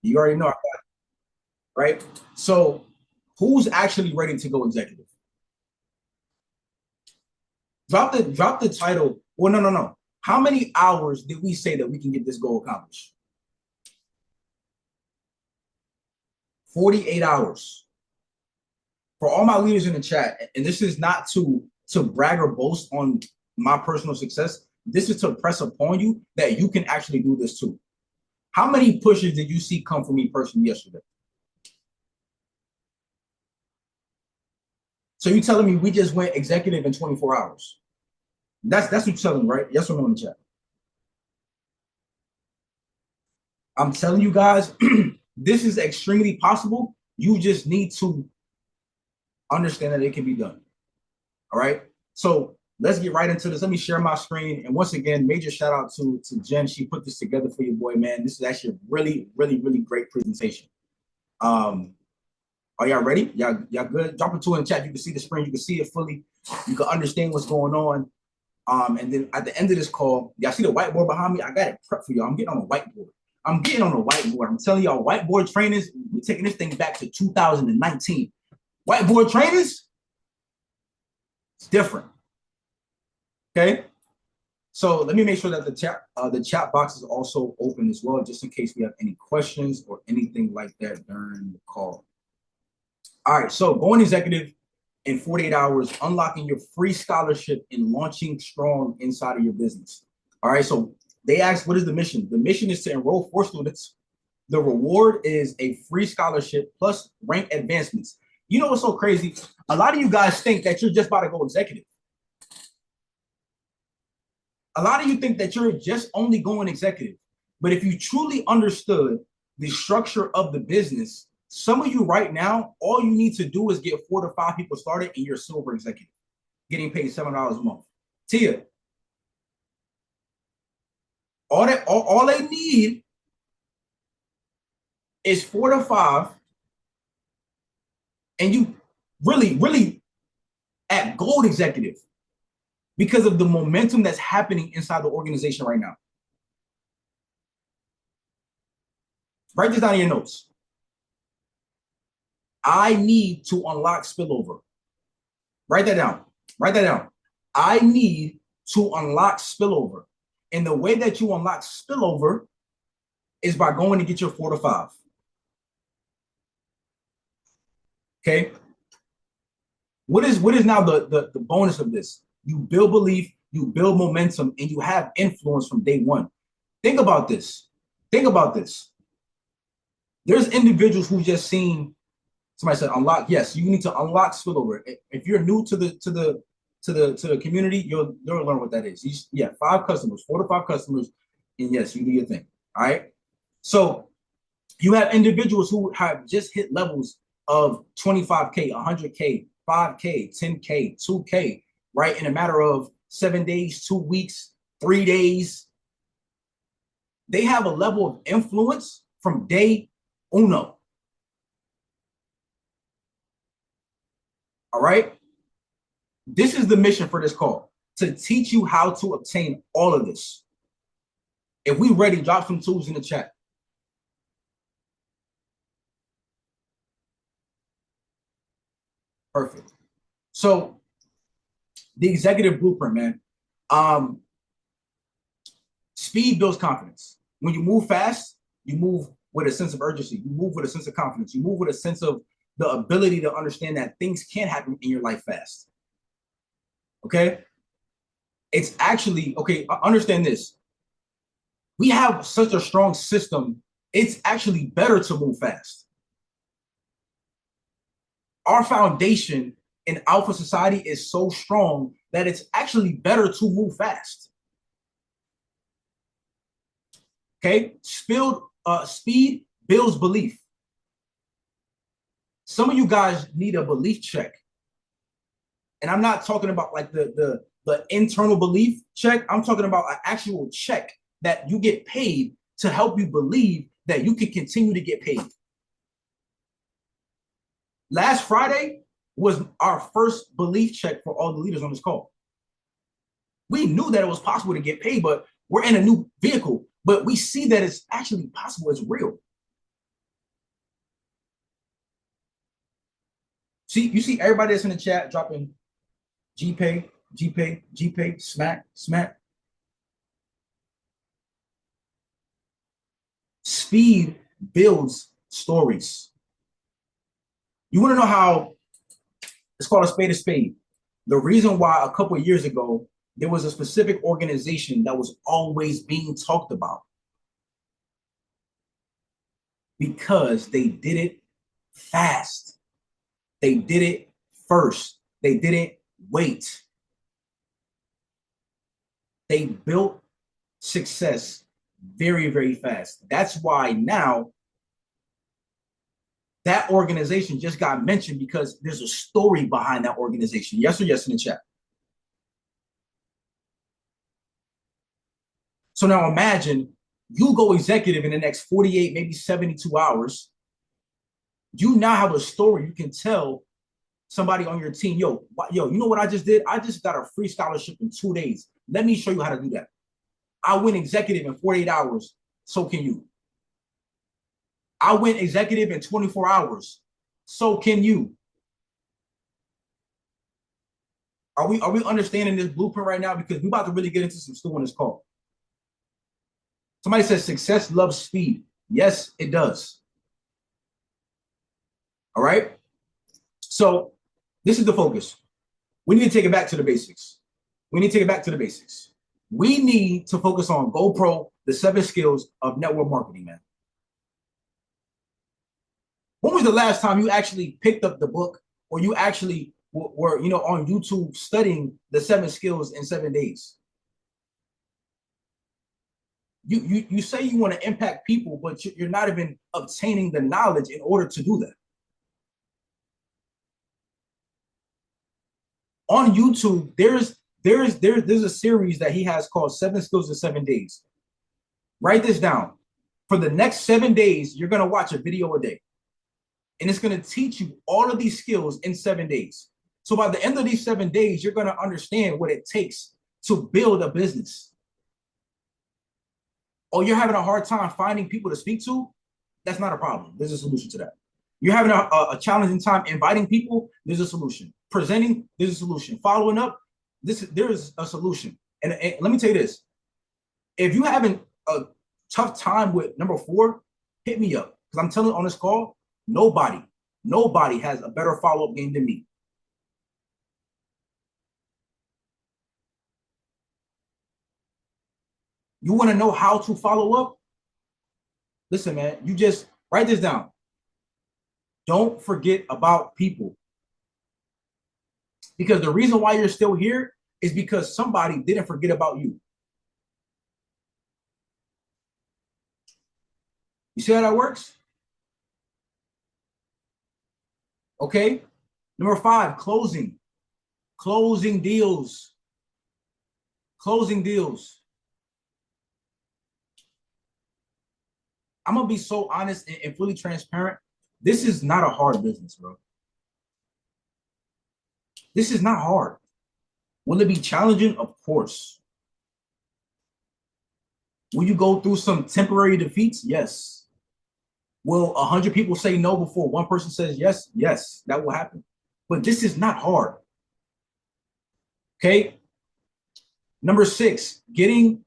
You already know, right? So who's actually ready to go executive? Drop the title. Well, no. How many hours did we say that we can get this goal accomplished? 48 hours. For all my leaders in the chat, and this is not to brag or boast on my personal success. This is to press upon you that you can actually do this too. How many pushes did you see come from me personally yesterday? So you telling me we just went executive in 24 hours? That's what you're telling me, right? Yes or no in the chat? I'm telling you guys, this is extremely possible. You just need to understand that it can be done. All right. So let's get right into this. Let me share my screen. And once again, major shout out to Jen. She put this together for your boy, man. This is actually a really great presentation. Um, are y'all ready? Y'all good? Drop it to in the chat. You can see the screen. You can see it fully. You can understand what's going on. And then at the end of this call, y'all see the whiteboard behind me? I got it prepped for y'all. I'm getting on a whiteboard. I'm telling y'all, whiteboard trainers, we're taking this thing back to 2019. Whiteboard trainers, it's different. Okay. So let me make sure that the chat box is also open as well, just in case we have any questions or anything like that during the call. All right. So going executive in 48 hours, unlocking your free scholarship and launching strong inside of your business. All right. So they asked, what is the mission? The mission is to enroll 4 students. The reward is a free scholarship plus rank advancements. You know what's so crazy? A lot of you guys think that you're just about to go executive. A lot of you think that you're just only going executive. But if you truly understood the structure of the business, some of you right now, all you need to do is get 4 to 5 people started and you're silver executive, getting paid $7 a month. Tia, all they need is 4 to 5, and you really at gold executive because of the momentum that's happening inside the organization right now. Write this down in your notes. I need to unlock spillover. Write that down. Write that down. I need to unlock spillover. And the way that you unlock spillover is by going to get your 4 to 5. Okay. What is now the bonus of this? You build belief, you build momentum, and you have influence from day one. Think about this. Think about this. There's individuals who just seen somebody said unlock. Yes, you need to unlock spillover. If you're new to the community, you'll learn what that is. 5 customers, 4 to 5 customers, and yes, you do your thing. All right. So you have individuals who have just hit levels of 25K, 100K, 5K, 10K, 2K, right? In a matter of 7 days, 2 weeks, 3 days. They have a level of influence from day uno. All right. This is the mission for this call, to teach you how to obtain all of this. If we ready, drop some tools in the chat. Perfect. So the executive blueprint, man. Speed builds confidence. When you move fast, you move with a sense of urgency. You move with a sense of confidence. You move with a sense of the ability to understand that things can happen in your life fast. Okay? It's actually, okay, understand this. We have such a strong system, it's actually better to move fast. Our foundation in alpha society is so strong that it's actually better to move fast. Okay, speed builds belief. Some of you guys need a belief check, and I'm not talking about like the internal belief check. I'm talking about an actual check that you get paid to help you believe that you can continue to get paid. Last Friday was our first belief check for all the leaders on this call. We knew that it was possible to get paid, but we're in a new vehicle. But we see that it's actually possible. It's real. You see everybody that's in the chat dropping GPay, GPay, GPay, smack, smack. Speed builds stories. You want to know how it's called a spade a spade? The reason why a couple of years ago there was a specific organization that was always being talked about because they did it fast. They did it first. They didn't wait. They built success very, very fast. That's why now that organization just got mentioned because there's a story behind that organization. Yes or yes in the chat. So now imagine you go executive in the next 48, maybe 72 hours. You now have a story you can tell somebody on your team. Yo, you know what I just did? I just got a free scholarship in 2 days. Let me show you how to do that. I went executive in 48 hours. So can you. I went executive in 24 hours. So can you. Are we understanding this blueprint right now? Because we're about to really get into some stuff on this call. Somebody says success loves speed. Yes, it does. All right. So this is the focus. We need to take it back to the basics. We need to take it back to the basics. We need to focus on GoPro, the 7 skills of network marketing, man. When was the last time you actually picked up the book or you actually were on YouTube studying the 7 skills in 7 days? You say you want to impact people, but you're not even obtaining the knowledge in order to do that. On YouTube, there's a series that he has called 7 Skills in 7 Days. Write this down. For the next 7 days, you're going to watch a video a day. And it's going to teach you all of these skills in 7 days. So by the end of these 7 days, you're going to understand what it takes to build a business. Oh, you're having a hard time finding people to speak to? That's not a problem. There's a solution to that. You're having a challenging time inviting people? There's a solution. Presenting? There's a solution. Following up? There is a solution. And let me tell you this. If you're having a tough time with number 4, hit me up. Because I'm telling you on this call, nobody has a better follow-up game than me. You want to know how to follow up? Listen, man, you just write this down. Don't forget about people. Because the reason why you're still here is because somebody didn't forget about you. You see how that works? Okay. Number 5, closing. Closing deals. Closing deals. I'm going to be so honest and fully transparent. This is not a hard business, bro. This is not hard. Will it be challenging? Of course. Will you go through some temporary defeats? Yes. Will 100 people say no before one person says yes? Yes, that will happen. But this is not hard. Okay. Number 6, I don't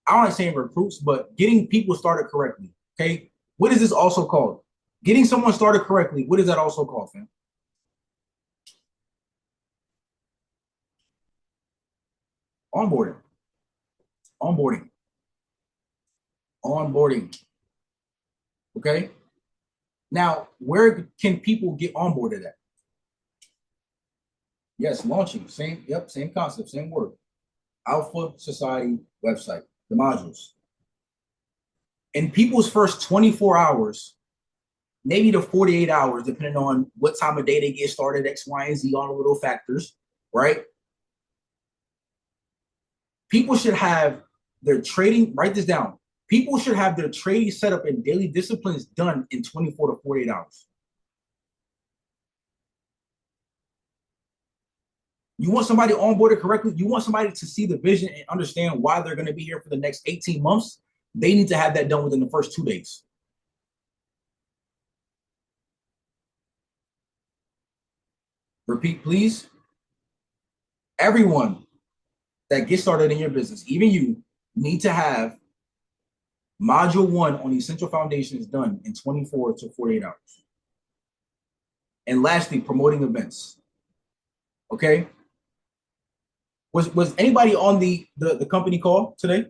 like saying recruits, but getting people started correctly. Okay. What is this also called? Getting someone started correctly. What is that also called, fam? Onboarding. Onboarding. Onboarding. Okay. Now, where can people get onboarded at? Yes, launching. Same concept, same word. Alpha Society website, the modules. In people's first 24 hours, maybe to 48 hours, depending on what time of day they get started, X, Y, and Z, all the little factors, right? People should have their trading, write this down. People should have their trading setup and daily disciplines done in 24 to 48 hours. You want somebody onboarded correctly? You want somebody to see the vision and understand why they're going to be here for the next 18 months? They need to have that done within the first 2 days. Repeat, please. Everyone that gets started in your business, even you, need to have module 1 on essential foundations done in 24 to 48 hours. And lastly, promoting events. Okay. Was anybody on the company call today?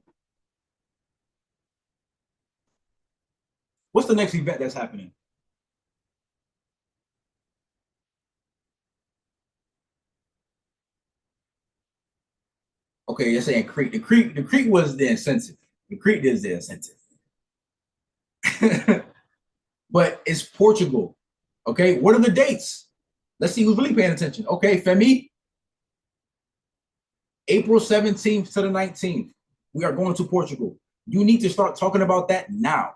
What's the next event that's happening? Okay, you're saying Crete. The Crete was the incentive. The Crete is the incentive. But it's Portugal. Okay, what are the dates? Let's see who's really paying attention. Okay, Femi, April 17th to the 19th. We are going to Portugal. You need to start talking about that now.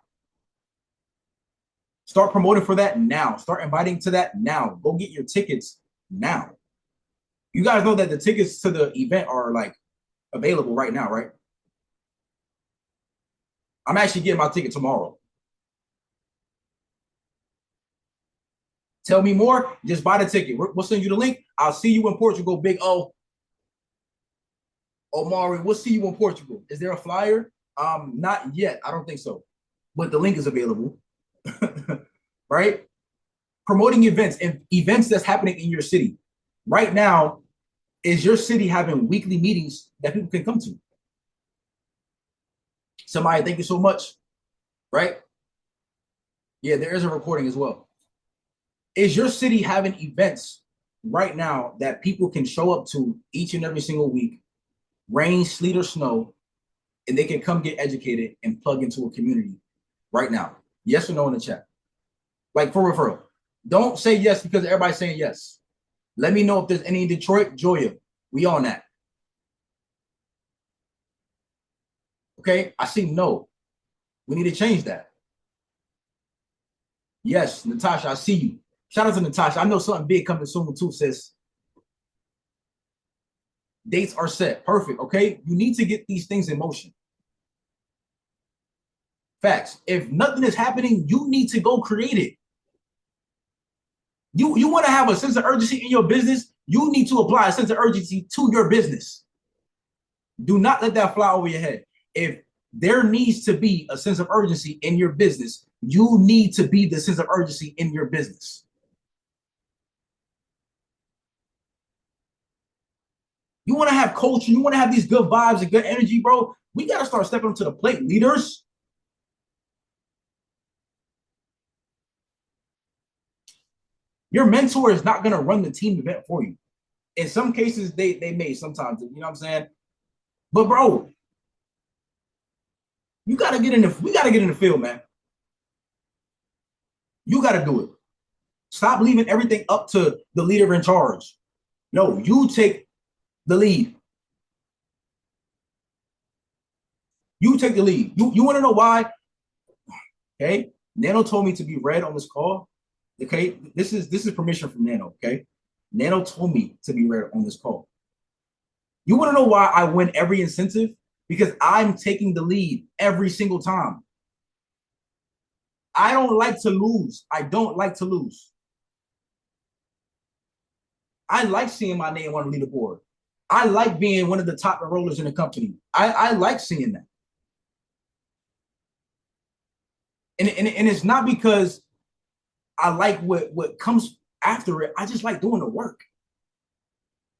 Start promoting for that now. Start inviting to that now. Go get your tickets now. You guys know that the tickets to the event are like available right now, right? I'm actually getting my ticket tomorrow. Tell me more. Just buy the ticket. We'll send you the link. I'll see you in Portugal, Big O. Omari, we'll see you in Portugal. Is there a flyer? Not yet. I don't think so. But the link is available. Right? Promoting events and events that's happening in your city. Right now, is your city having weekly meetings that people can come to? Somebody, thank you so much. Right? Yeah, there is a recording as well. Is your city having events right now that people can show up to each and every single week, rain, sleet, or snow, and they can come get educated and plug into a community right now? Yes or no in the chat? Like for referral. Don't say yes because everybody's saying yes. Let me know if there's any in Detroit, Joya. We on that. Okay, I see no. We need to change that. Yes, Natasha, I see you. Shout out to Natasha. I know something big coming soon too, sis. Dates are set. Perfect. Okay, you need to get these things in motion. Facts. If nothing is happening, you need to go create it. You want to have a sense of urgency in your business, you need to apply a sense of urgency to your business. Do not let that fly over your head. If there needs to be a sense of urgency in your business, you need to be the sense of urgency in your business. You want to have culture, you want to have these good vibes and good energy, bro. We got to start stepping up to the plate, leaders. Your mentor is not going to run the team event for you. In some cases, they may sometimes, you know what I'm saying? But bro, you gotta get in the we gotta get in the field, man. You gotta do it. Stop leaving everything up to the leader in charge. No, you take the lead. You take the lead. You want to know why? Okay. Nano told me to be read on this call. Okay. This is permission from Nano. Okay. Nano told me to be read on this call. You want to know why I win every incentive? Because I'm taking the lead every single time. I don't like to lose. I don't like to lose. I like seeing my name on the leaderboard. I like being one of the top enrollers in the company. I like seeing that. And it's not because I like what comes after it. I just like doing the work.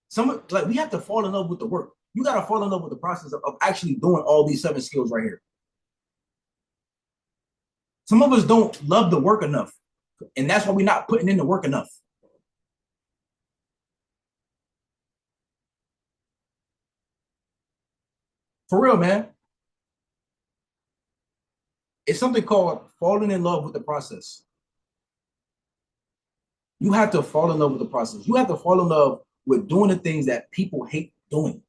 Some like we have to fall in love with the work. You got to fall in love with the process of actually doing all these 7 skills right here. Some of us don't love the work enough, and that's why we're not putting in the work enough. For real, man. It's something called falling in love with the process. You have to fall in love with the process. You have to fall in love with doing the things that people hate doing.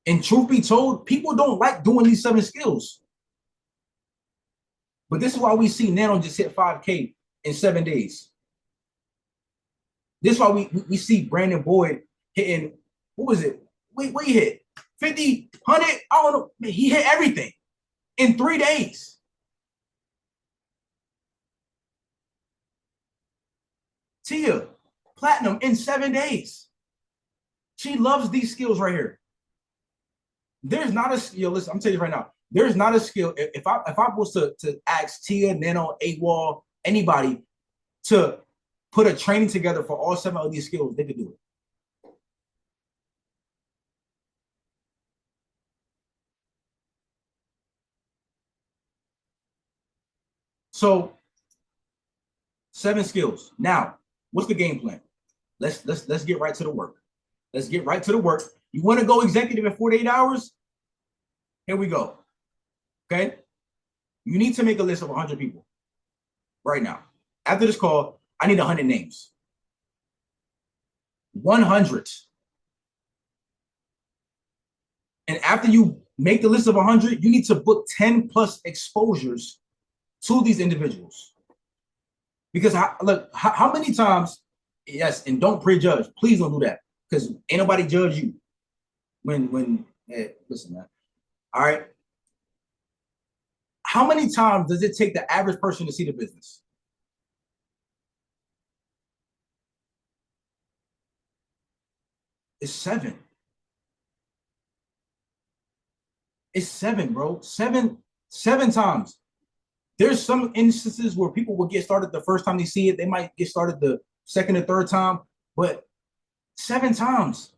And truth be told, people don't like doing these 7 skills. But this is why we see Nano just hit 5K in 7 days. This is why we see Brandon Boyd hitting, what was it? Wait, what he hit? 50, 100? I don't know. Man, he hit everything in 3 days. Tia, platinum in 7 days. She loves these skills right here. There's not a skill. Listen, I'm telling you right now. There's not a skill. If I was to ask Tia, Nano, AWOL, anybody to put a training together for all 7 of these skills, they could do it. So 7 skills. Now, what's the game plan? Let's get right to the work. Let's get right to the work. You want to go executive in 48 hours? Here we go. Okay. You need to make a list of 100 people right now. After this call, I need 100 names. 100. And after you make the list of 100, you need to book 10 plus exposures to these individuals. Because look, how many times, yes, and don't prejudge. Please don't do that. Because ain't nobody judge you. Listen, man. All right. How many times does it take the average person to see the business? It's 7. It's 7, bro. Seven times. There's some instances where people will get started the first time they see it. They might get started the second or third time, but 7 times.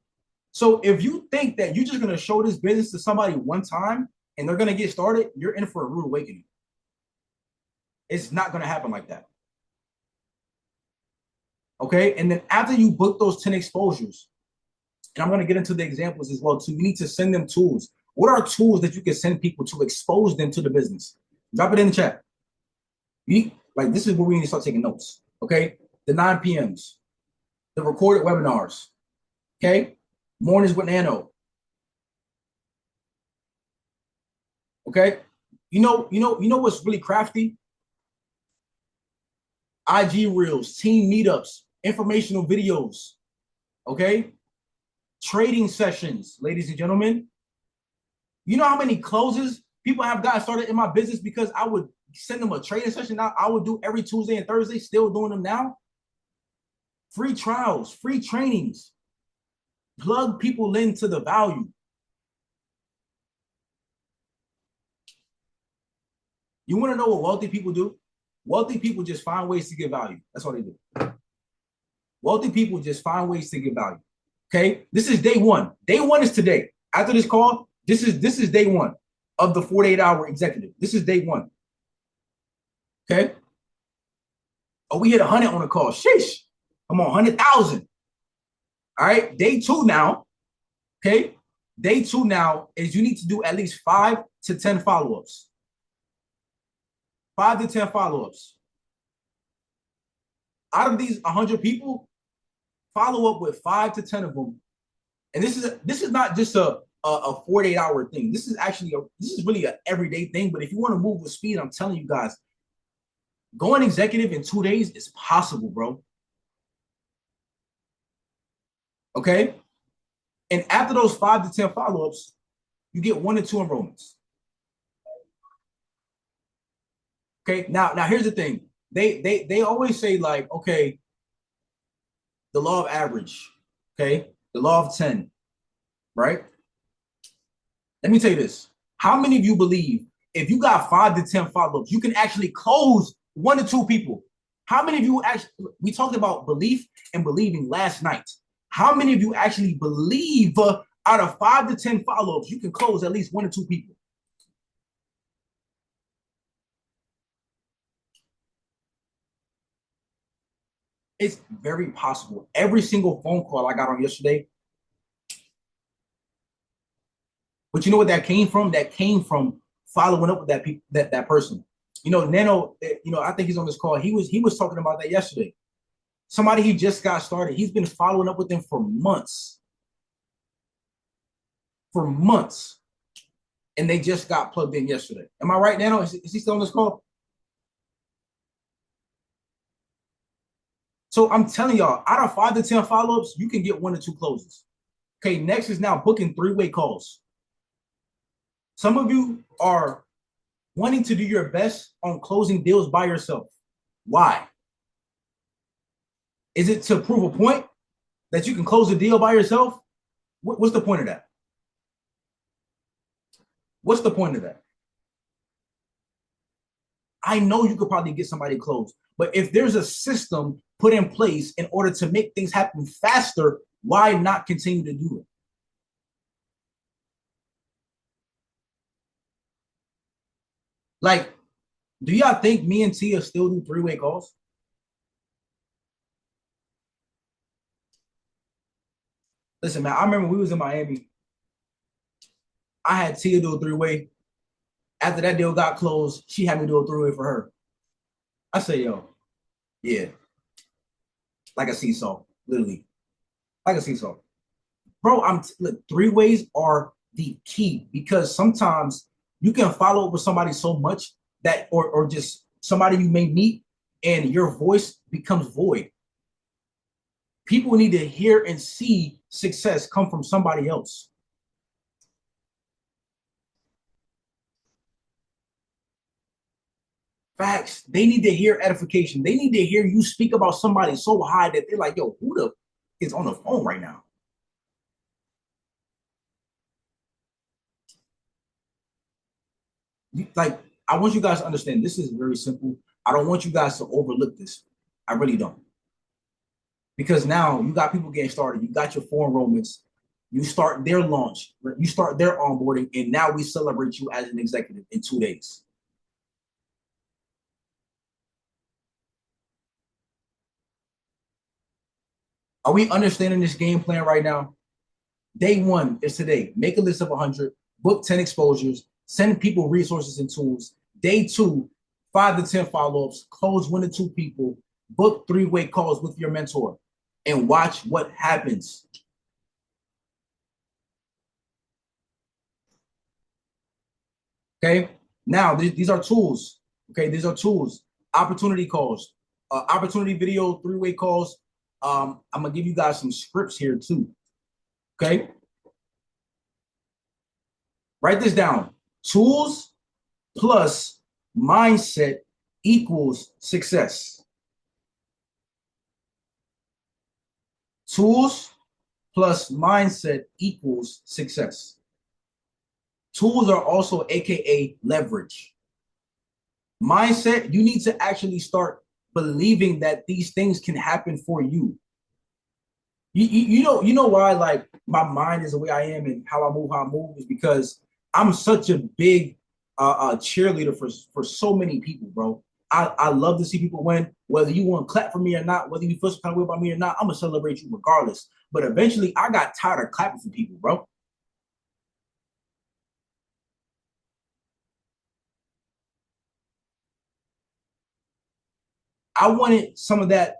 So if you think that you're just going to show this business to somebody one time and they're going to get started, you're in for a rude awakening. It's not going to happen like that. Okay. And then after you book those 10 exposures, and I'm going to get into the examples as well too, you need to send them tools. What are tools that you can send people to expose them to the business? Drop it in the chat. Like, this is where we need to start taking notes. Okay. The 9 PMs, the recorded webinars. Okay. Mornings with Nano. Okay. You know what's really crafty? IG reels, team meetups, informational videos. Okay. Trading sessions, ladies and gentlemen. You know how many closes people have gotten started in my business because I would send them a trading session. Now I would do every Tuesday and Thursday, still doing them now. Free trials, free trainings. Plug people into the value. You want to know what wealthy people do? Wealthy people just find ways to get value. That's what they do. Wealthy people just find ways to get value. Okay, this is day 1. Day 1 is today. After this call, this is day 1 of the 48-hour executive. This is day 1. Okay. Oh, we hit 100 on the call. Sheesh. Come on, 100,000. All right. Day 2 now. Okay. Day 2 now is you need to do at least 5 to 10 follow-ups. 5 to 10 follow-ups. Out of these 100 people, follow up with 5 to 10 of them. And this is not just a 48-hour thing. This is really an everyday thing. But if you want to move with speed, I'm telling you guys, going executive in 2 days is possible, bro. Okay. And after those 5 to 10 follow-ups, you get 1 to 2 enrollments. Okay. Now here's the thing. They always say, like, okay, the law of average. Okay. The law of 10. Right. Let me tell you this. How many of you believe if you got 5 to 10 follow-ups, you can actually close 1 to 2 people? How many of you actually, we talked about belief and believing last night. How many of you actually believe out of 5 to 10 follow-ups, you can close at least 1 to 2 people? It's very possible. Every single phone call I got on yesterday. But you know what that came from? That came from following up with that person. You know, Nano, I think he's on this call. He was talking about that yesterday. Somebody he just got started. He's been following up with them for months. For months. And they just got plugged in yesterday. Am I right, Nano? Is he still on this call? So I'm telling y'all, out of 5 to 10 follow-ups, you can get 1 to 2 closes. Okay, next is now booking 3-way calls. Some of you are wanting to do your best on closing deals by yourself. Why? Is it to prove a point that you can close a deal by yourself? What's the point of that? What's the point of that? I know you could probably get somebody close, but if there's a system put in place in order to make things happen faster, why not continue to do it? Like, do y'all think me and Tia still do three-way calls? Listen, man, I remember we was in Miami. I had Tia do a three-way. After that deal got closed, she had me do a three-way for her. I say, yo, yeah, like a seesaw, literally, like a seesaw. Bro, look, three ways are the key because sometimes you can follow up with somebody so much that, or just somebody you may meet, and your voice becomes void. People need to hear and see success come from somebody else. Facts. They need to hear edification. They need to hear you speak about somebody so high that they're like, yo, who the is on the phone right now? Like, I want you guys to understand this is very simple. I don't want you guys to overlook this. I really don't. Because now you got people getting started. You got your foreign enrollments. You start their launch. You start their onboarding, and now we celebrate you as an executive in 2 days. Are we understanding this game plan right now? Day one is today. Make a list of 100, book 10 exposures, send people resources and tools. Day two, 5 to 10 follow ups, close 1 to 2 people, book three-way calls with your mentor, and watch what happens. Okay. Now, these are tools. Okay. These are tools. Opportunity calls, opportunity video, three-way calls. I'm going to give you guys some scripts here too. Okay. Write this down. Tools plus mindset equals success. Tools plus mindset equals success. Tools are also AKA leverage. Mindset, you need to actually start believing that these things can happen for you. You know why like my mind is the way I am and how I move is because I'm such a big cheerleader for so many people, bro. I love to see people win, whether you want to clap for me or not, whether you feel some kind of way about me or not. I'm gonna celebrate you regardless. But eventually, I got tired of clapping for people, bro. I wanted some of that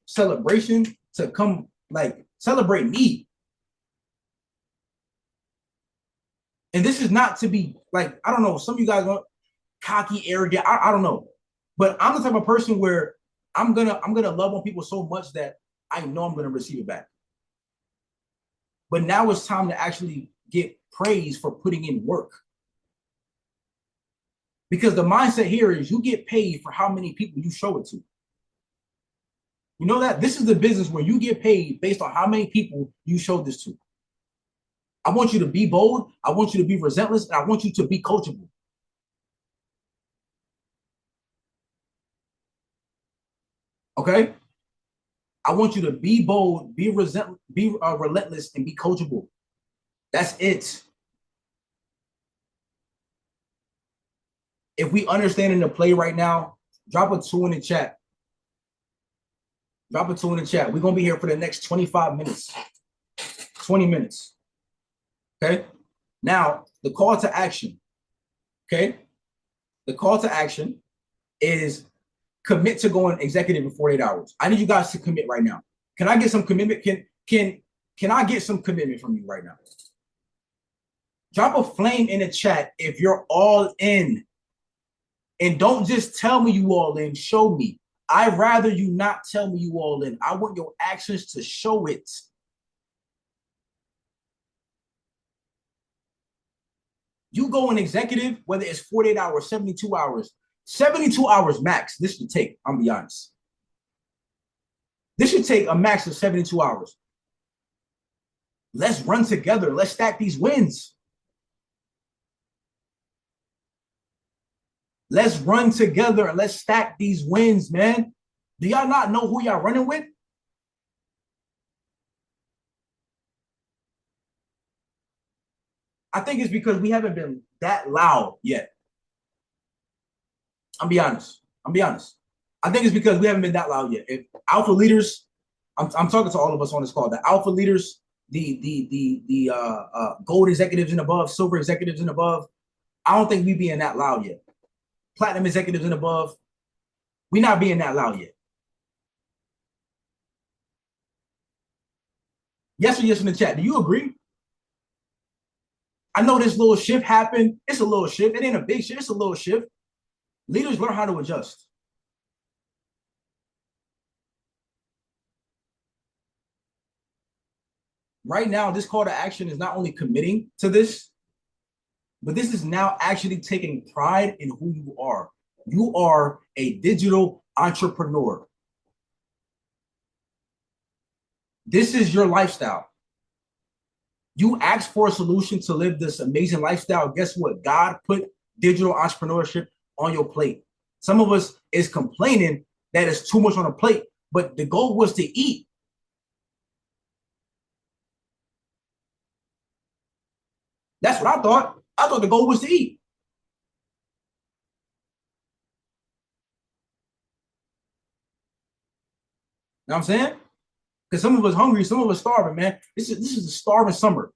celebration to come, like celebrate me. And this is not to be like I don't know. Some of you guys want cocky, arrogant. I don't know, but I'm the type of person where I'm gonna love on people so much that I know I'm gonna receive it back. But now it's time to actually get praise for putting in work. Because the mindset here is you get paid for how many people you show it to. You know that this is the business where you get paid based on how many people you show this to. I want you to be bold. I want you to be relentless. And I want you to be coachable. Okay. I want you to be bold, be relentless, and be coachable. That's it. If we understand in the play right now, drop a two in the chat. Drop a two in the chat. We're gonna be here for the next 25 minutes, 20 minutes. Okay. Now the call to action. Okay. The call to action is commit to going executive in 48 hours. I need you guys to commit right now. Can I get some commitment? Can I get some commitment from you right now? Drop a flame in the chat if you're all in. And don't just tell me you all in, show me. I'd rather you not tell me you all in. I want your actions to show it. You go in executive, whether it's 48 hours, 72 hours max. This should take, I'm be honest. This should take a max of 72 hours. Let's run together. Let's stack these wins. Let's run together and let's stack these wins, man. Do y'all not know who y'all running with? I think it's because we haven't been that loud yet. I'm be honest. I think it's because we haven't been that loud yet. If alpha leaders, I'm talking to all of us on this call, the alpha leaders, the gold executives and above, silver executives and above, I don't think we being that loud yet. Platinum executives and above, we not being that loud yet. Yes or yes in the chat. Do you agree? I know this little shift happened. It's a little shift. It ain't a big shift. It's a little shift. Leaders learn how to adjust. Right now, this call to action is not only committing to this, but this is now actually taking pride in who you are. You are a digital entrepreneur. This is your lifestyle. You asked for a solution to live this amazing lifestyle. Guess what? God put digital entrepreneurship on your plate. Some of us is complaining that it's too much on a plate, but the goal was to eat. That's what I thought. I thought the goal was to eat. You know what I'm saying? Because some of us hungry, some of us starving, man. This is a starving summer.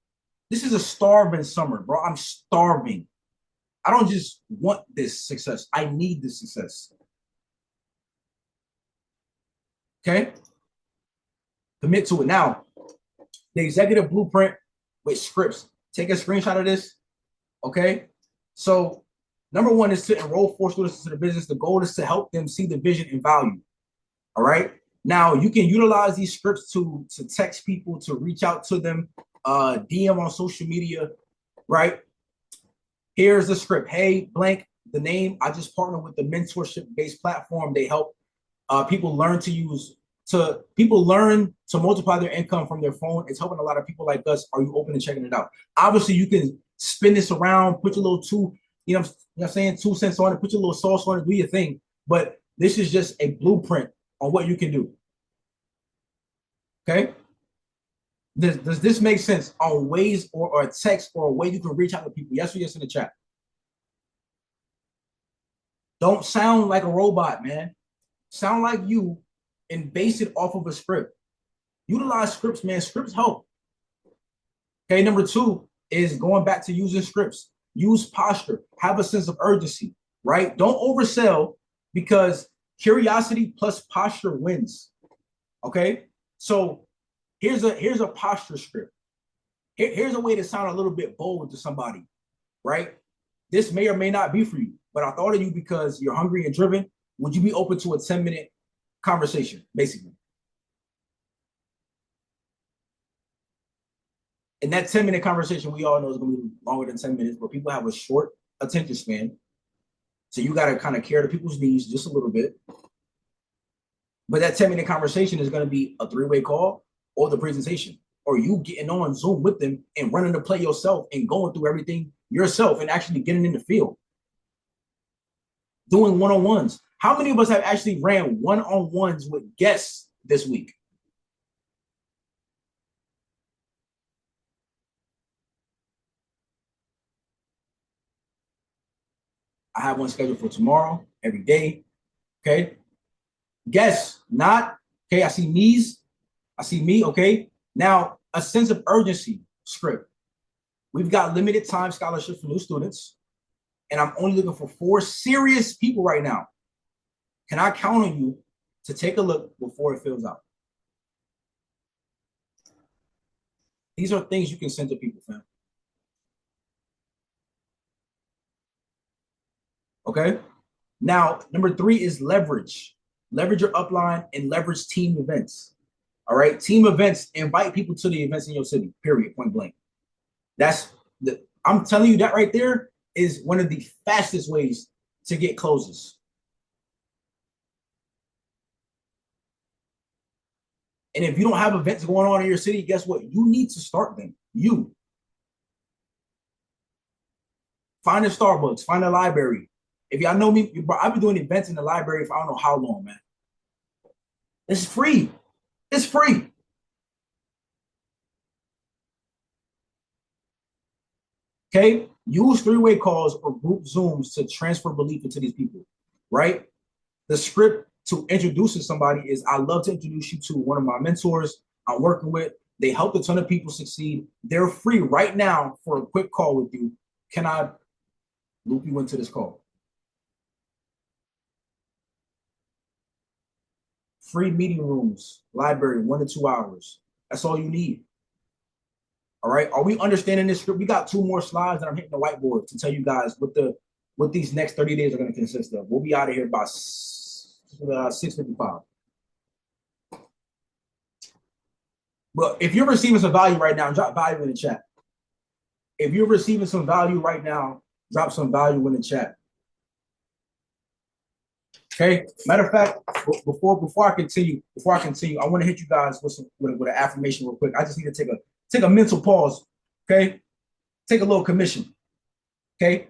This is a starving summer, bro. I'm starving. I don't just want this success. I need this success. Okay? Commit to it. Now, the executive blueprint with scripts. Take a screenshot of this. Okay? So, number one is to enroll 4 students into the business. The goal is to help them see the vision and value. All right? Now, you can utilize these scripts to text people, to reach out to them, DM on social media, right? Here's the script. Hey, blank, the name. I just partnered with the mentorship-based platform. They help people learn to multiply their income from their phone. It's helping a lot of people like us. Are you open to checking it out? Obviously, you can spin this around, put your little you know what I'm saying, 2 cents on it, put your little sauce on it, do your thing. But this is just a blueprint on what you can do. Okay? Does this make sense on ways or a text or a way you can reach out to people? Yes or yes in the chat. Don't sound like a robot, man. Sound like you and base it off of a script. Utilize scripts, man. Scripts help. Okay, number 2 is going back to using scripts. Use posture. Have a sense of urgency, right? Don't oversell, because curiosity plus posture wins. Okay? So here's a posture script. Here's a way to sound a little bit bold to somebody, right? This may or may not be for you, but I thought of you because you're hungry and driven. Would you be open to a 10-minute conversation, basically? And that 10-minute conversation, we all know, is going to be longer than 10 minutes, but people have a short attention span. So you got to kind of care to people's needs just a little bit. But that 10-minute conversation is going to be a 3-way call or the presentation, or you getting on Zoom with them and running the play yourself and going through everything yourself and actually getting in the field. Doing one-on-ones. How many of us have actually ran one-on-ones with guests this week? I have one scheduled for tomorrow, every day. Okay. Guests, not okay. I see me's. I see me. Okay. Now, a sense of urgency script. We've got limited time scholarships for new students, and I'm only looking for 4 serious people right now. Can I count on you to take a look before it fills out? These are things you can send to people, fam. Okay. Now, number 3 is leverage. Leverage your upline and leverage team events. All right. Team events, invite people to the events in your city, period, point blank. I'm telling you, that right there is one of the fastest ways to get closes. And if you don't have events going on in your city, guess what? You need to start them. You find a Starbucks, find a library. If y'all know me, I've been doing events in the library for I don't know how long, man. It's free. It's free. Okay? Use three-way calls or group Zooms to transfer belief into these people, right? The script to introducing somebody is I love to introduce you to one of my mentors I'm working with. They helped a ton of people succeed. They're free right now for a quick call with you. Can I loop you into this call? Free meeting rooms, library, 1 to 2 hours. That's all you need. All right. Are we understanding this script? We got 2 more slides and I'm hitting the whiteboard to tell you guys what these next 30 days are going to consist of. We'll be out of here by 6:55. But if you're receiving some value right now, drop value in the chat. If you're receiving some value right now, drop some value in the chat. Okay. Matter of fact, before I continue, I want to hit you guys with an affirmation real quick. I just need to take a mental pause. Okay. Take a little commission. Okay.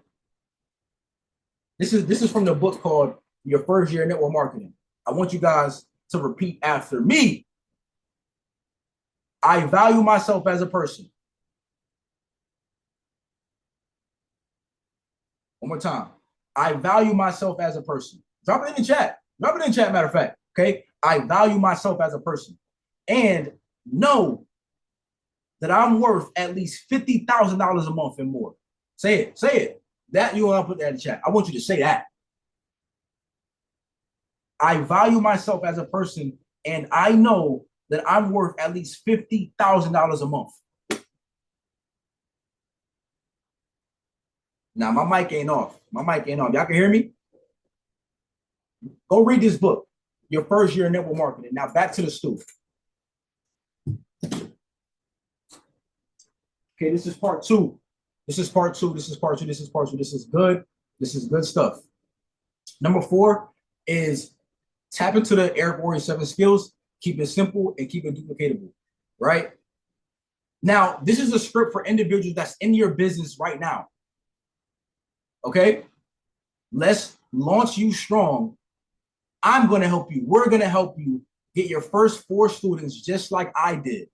This is from the book called Your First Year in Network Marketing. I want you guys to repeat after me. I value myself as a person. One more time. I value myself as a person. Drop it in the chat. Drop it in the chat, matter of fact. Okay. I value myself as a person. And know that I'm worth at least $50,000 a month and more. Say it. Say it. That you want to put that in the chat. I want you to say that. I value myself as a person, and I know that I'm worth at least $50,000 a month. Now, my mic ain't off. My mic ain't off. Y'all can hear me? Go read this book, Your First Year in Network Marketing. Now, back to the stool. Okay, this is part two. This is part two. This is part two. This is part two. This is good. This is good stuff. Number 4 is tap into the Eric Warrior 7 skills. Keep it simple and keep it duplicatable, right? Now, this is a script for individuals that's in your business right now. Okay? Let's launch you strong. I'm going to help you. We're going to help you get your first 4 students just like I did.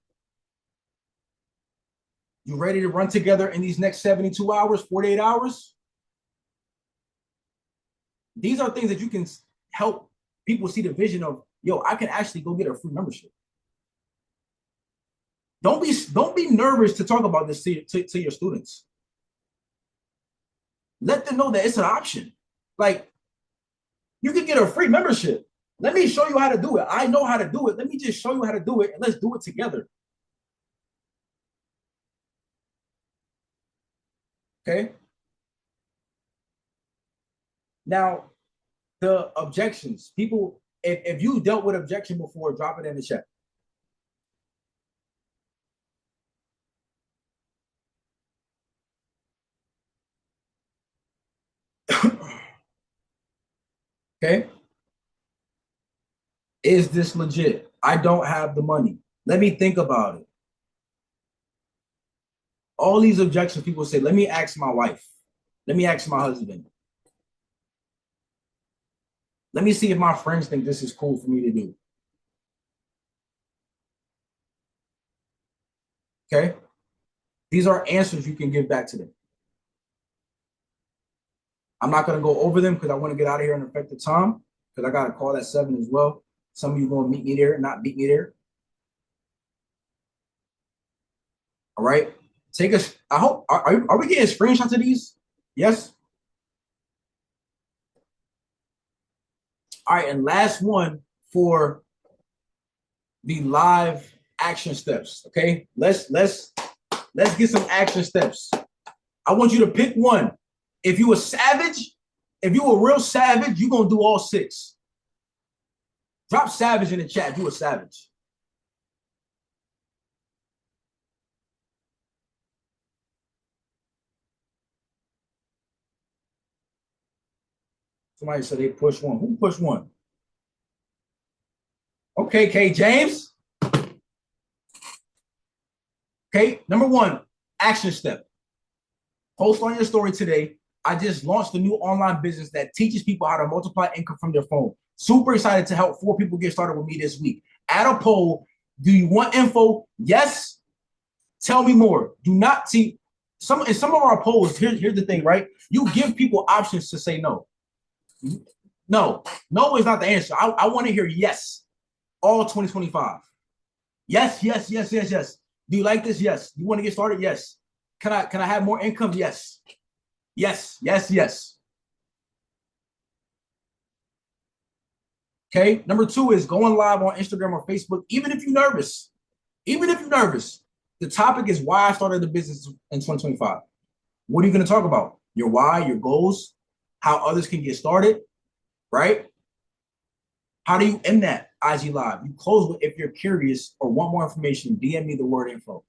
You ready to run together in these next 72 hours, 48 hours? These are things that you can help people see the vision of, yo, I can actually go get a free membership. Don't be nervous to talk about this to your students. Let them know that it's an option. Like, you can get a free membership. Let me show you how to do it. I know how to do it. Let me just show you how to do it, and let's do it together. Okay? Now, the objections. People, if you dealt with objection before, drop it in the chat. Okay? Is this legit? I don't have the money. Let me think about it. All these objections, people say, let me ask my wife. Let me ask my husband. Let me see if my friends think this is cool for me to do. Okay? These are answers you can give back to them. I'm not going to go over them because I want to get out of here in effective time because I got a call at 7 as well. Some of you going to meet me there, not beat me there. All right? Take us. I hope. Are we getting screenshots of these? Yes? All right, and last one for the live action steps. Okay, let's get some action steps. I want you to pick one. If you a savage, if you a real savage, you're gonna do all 6. Drop savage in the chat if you a savage. Somebody said they push one. Who pushed one? Okay, K. James. Okay, number one, action step. Post on your story today. I just launched a new online business that teaches people how to multiply income from their phone. Super excited to help 4 people get started with me this week. Add a poll. Do you want info? Yes. Tell me more. Do not see some in some of our polls. Here's the thing, right? You give people options to say no. No, no is not the answer. I want to hear yes. All 2025. Yes, yes, yes, yes, yes. Do you like this? Yes. You want to get started? Yes. Can I have more income? Yes. Yes, yes, yes. Okay. Number 2 is going live on Instagram or Facebook, even if you're nervous. Even if you're nervous. The topic is why I started the business in 2025. What are you going to talk about? Your why, your goals, how others can get started, right? How do you end that IG live? You close with, if you're curious or want more information, DM me the word info.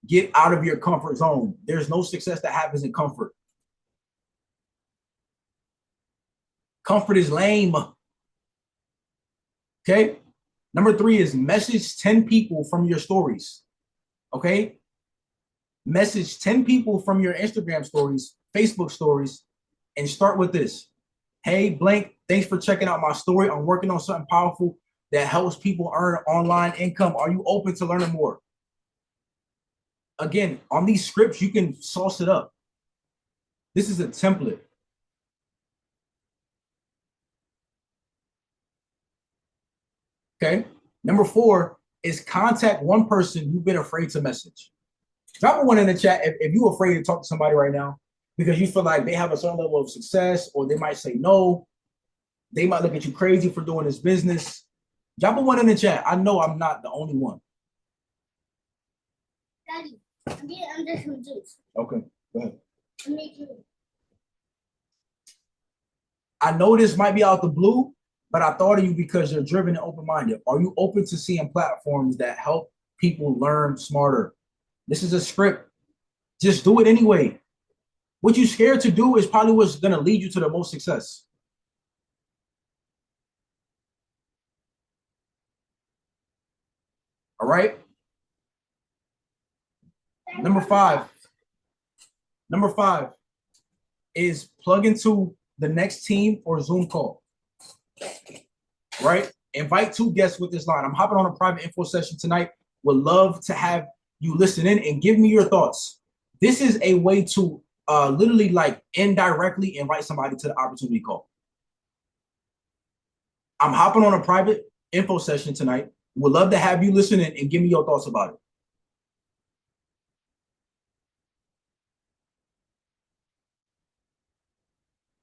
Get out of your comfort zone. There's no success that happens in comfort. Comfort is lame. Okay. Number 3 is message 10 people from your stories. Okay. Message 10 people from your Instagram stories, Facebook stories, and start with this. Hey, blank, thanks for checking out my story. I'm working on something powerful that helps people earn online income. Are you open to learning more? Again, on these scripts, you can sauce it up. This is a template. Okay. Number 4 is contact one person you've been afraid to message. Drop a one in the chat if you're afraid to talk to somebody right now because you feel like they have a certain level of success or they might say no. They might look at you crazy for doing this business. Drop a one in the chat. I know I'm not the only one. Daddy, I'm getting under some juice. Okay, go ahead. I know this might be out the blue, but I thought of you because you're driven and open-minded. Are you open to seeing platforms that help people learn smarter? This is a script. Just do it anyway. What you're scared to do is probably what's going to lead you to the most success. All right. Number five is plug into the next team or Zoom call. Right? Invite 2 guests with this line. I'm hopping on a private info session tonight. Would love to have you listen in and give me your thoughts. This is a way to literally like indirectly invite somebody to the opportunity call. I'm hopping on a private info session tonight. Would love to have you listen in and give me your thoughts about it.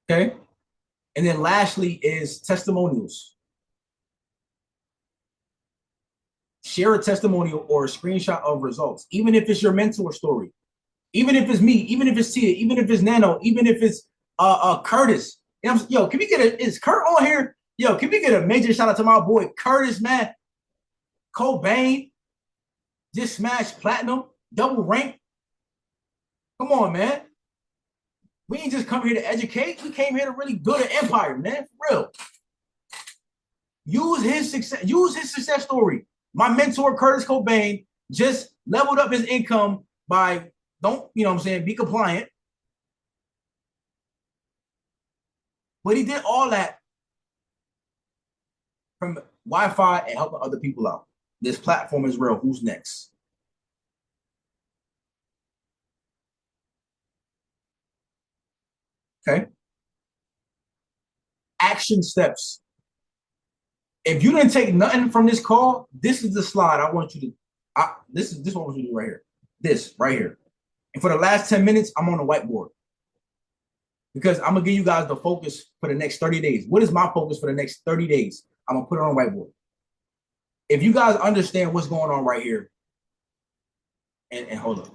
Okay. And then lastly is testimonials. Share a testimonial or a screenshot of results, even if it's your mentor story, even if it's me, even if it's Tia, even if it's Nano, even if it's Curtis. Yo, can we get is Kurt on here? Yo, can we get a major shout out to my boy Curtis, man? Cobain just smashed platinum, double rank. Come on, man. We ain't just come here to educate. We came here to really build an empire, man. For real. Use his success story. My mentor, Curtis Cobain, just leveled up his income by be compliant. But he did all that from Wi-Fi and helping other people out. This platform is real. Who's next? Okay. Action steps. If you didn't take nothing from this call, this is the slide I want you to. This is what I want you to do right here. This right here. And for the last 10 minutes, I'm on the whiteboard because I'm gonna give you guys the focus for the next 30 days. What is my focus for the next 30 days? I'm gonna put it on the whiteboard. If you guys understand what's going on right here, and hold on.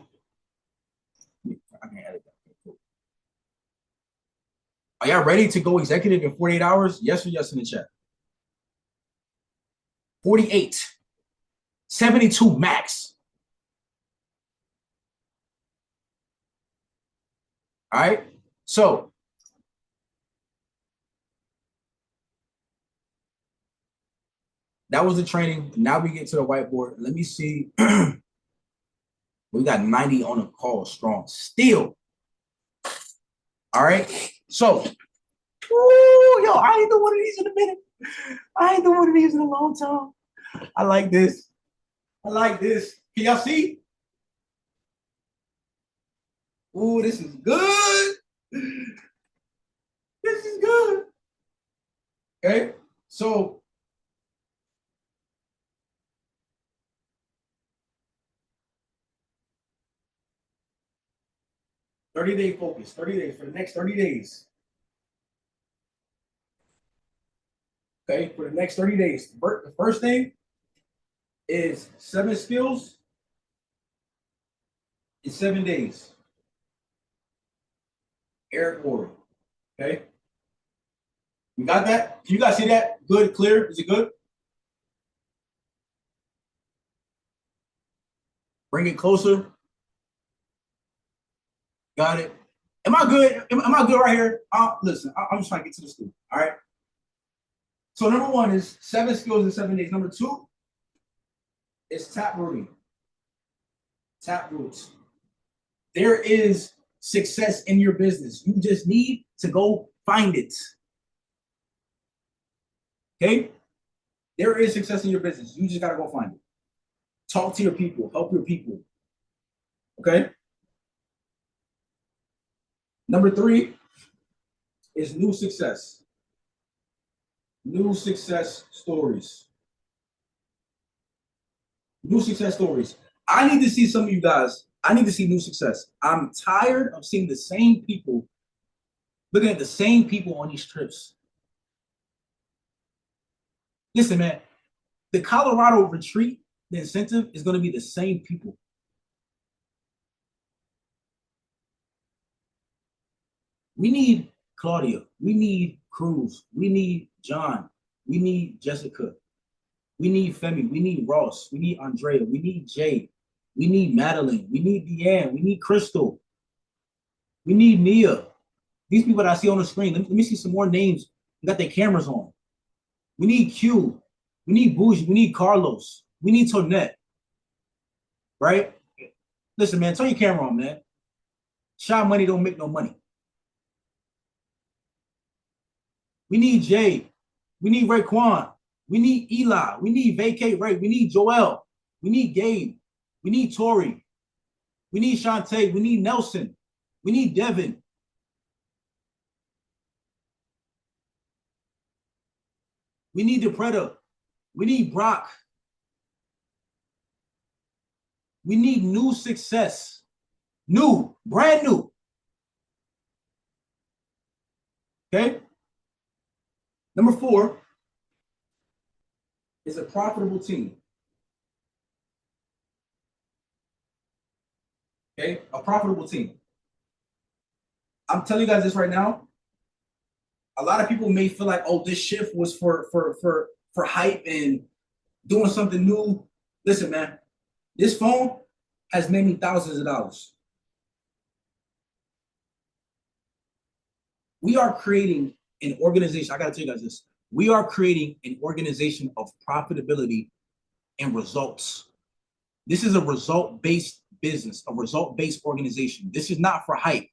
I can edit that. Are y'all ready to go executive in 48 hours? Yes or yes in the chat. 48, 72 max. All right. So That was the training. Now we get to the whiteboard. Let me see. We got 90 on the call strong still. All right. So, yo, I ain't doing one of these in a minute. I ain't doing one of these in a long time. I like this. I like this. Can y'all see? Ooh, this is good. This is good. Okay. So, 30-day focus, 30 days for the next 30 days. Okay, for the next 30 days. The first thing is 7 skills in 7 days. Eric Worre. Okay. You got that? Can you guys see that? Good, clear? Is it good? Bring it closer. Got it. Am I good? Am I good right here? Listen, I'm just trying to get to the school. All right. So number one is 7 skills in 7 days. Number two is tap rooting. Tap roots. There is success in your business. You just need to go find it. Okay? There is success in your business. You just got to go find it. Talk to your people. Help your people. Okay? Number 3 is new success. New success stories. New success stories. I need to see some of you guys. I need to see new success. I'm tired of seeing the same people, looking at the same people on these trips. Listen, man, the Colorado retreat, the incentive is going to be the same people. We need Claudia. We need Cruz. We need John. We need Jessica. We need Femi. We need Ross. We need Andrea. We need Jay. We need Madeline. We need Deanne. We need Crystal. We need Nia. These people that I see on the screen. Let me see some more names. They got their cameras on. We need Q. We need Bougie. We need Carlos. We need Tonette. Right? Listen, man, turn your camera on, man. Shy money don't make no money. We need Jay. We need Raekwon. We need Eli. We need Vacate Ray. We need Joel. We need Gabe. We need Tori. We need Shantae. We need Nelson. We need Devin. We need DePreda. We need Brock. We need new success. New, brand new. Okay? Number 4 is a profitable team. Okay? A profitable team. I'm telling you guys this right now. A lot of people may feel like, oh, this shift was for hype and doing something new. Listen, man, this phone has made me thousands of dollars. We are creating an organization. I got to tell you guys this. We are creating an organization of profitability and results. This is a result-based business, a result-based organization. This is not for hype.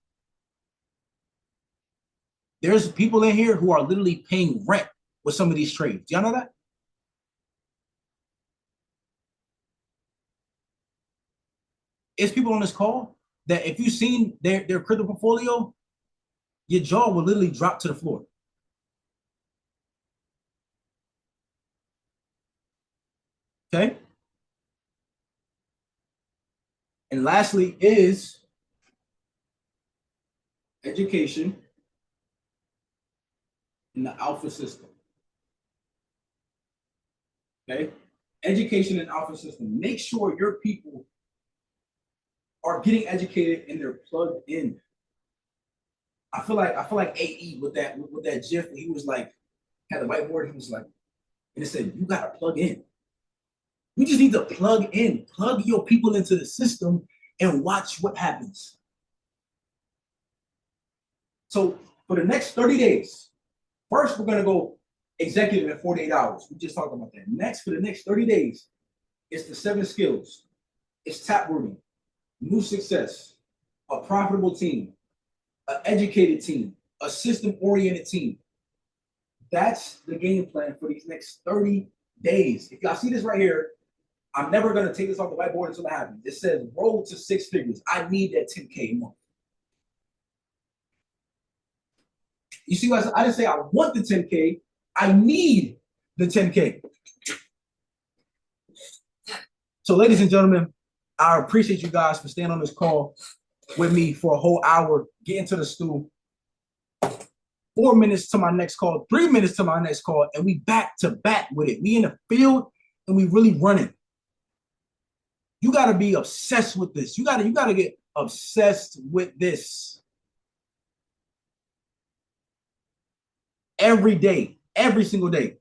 There's people in here who are literally paying rent with some of these trades. Do y'all know that? It's people on this call that if you've seen their crypto portfolio, your jaw will literally drop to the floor. Okay? And lastly is education in the alpha system. Okay? Education and alpha system. Make sure your people are getting educated and they're plugged in. I feel like AE with that GIF, he was like, had the whiteboard, he was like, and it said, you gotta plug in. You just need to plug in, plug your people into the system and watch what happens. So for the next 30 days, first we're gonna go executive in 48 hours. We just talked about that. Next, for the next 30 days, it's the 7 skills. It's tap rooting, new success, a profitable team, an educated team, a system-oriented team. That's the game plan for these next 30 days. If y'all see this right here, I'm never going to take this off the whiteboard until it happens. It says roll to 6 figures. I need that 10K a month. You see what I didn't say I want the 10K. I need the 10K. So, ladies and gentlemen, I appreciate you guys for staying on this call with me for a whole hour, getting to the stool. 4 minutes to my next call, 3 minutes to my next call, and we back to back with it. We in the field and we really running. You got to be obsessed with this. You got to get obsessed with this. Every day, every single day.